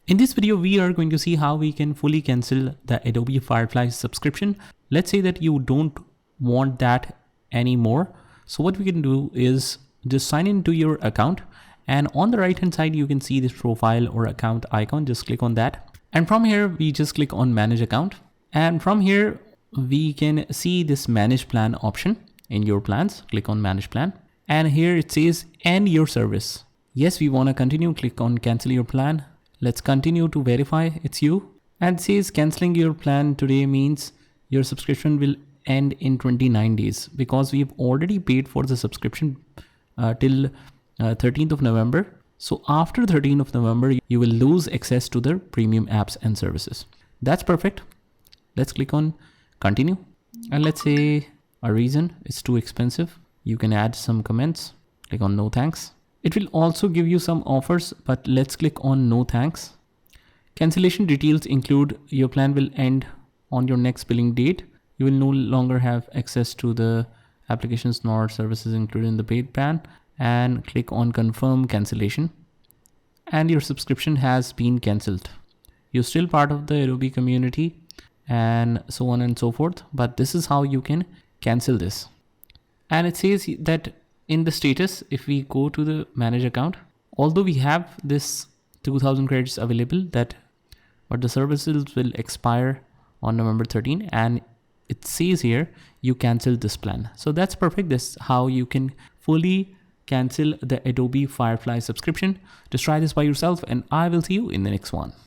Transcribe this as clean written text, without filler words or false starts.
In this video, we are going to see how we can fully cancel the Adobe Firefly subscription. Let's say that you don't want that anymore. So what we can do is just sign into your account, and on the right hand side, you can see this profile or account icon. Just click on that. And from here, we just click on manage account. And from here, we can see this manage plan option in your plans. Click on manage plan. And here it says end your service. Yes, we want to continue. Click on cancel your plan. Let's continue to verify it's you. And it says canceling your plan today means your subscription will end in 29 days because we've already paid for the subscription till 13th of November. So after 13th of November, you will lose access to the premium apps and services. That's perfect. Let's click on continue. And let's say a reason it's too expensive. You can add some comments. Click on no thanks. It will also give you some offers, but let's click on no thanks. Cancellation details include your plan will end on your next billing date. You will no longer have access to the applications nor services included in the paid plan. And click on confirm cancellation. And your subscription has been cancelled. You're still part of the Adobe community and so on and so forth. But this is how you can cancel this. And it says that in the status, if we go to the manage account, although we have this 2000 credits available, but the services will expire on November 13, and it says here you canceled this plan. So that's perfect. This is how you can fully cancel the Adobe Firefly subscription. Just try this by yourself, and I will see you in the next one.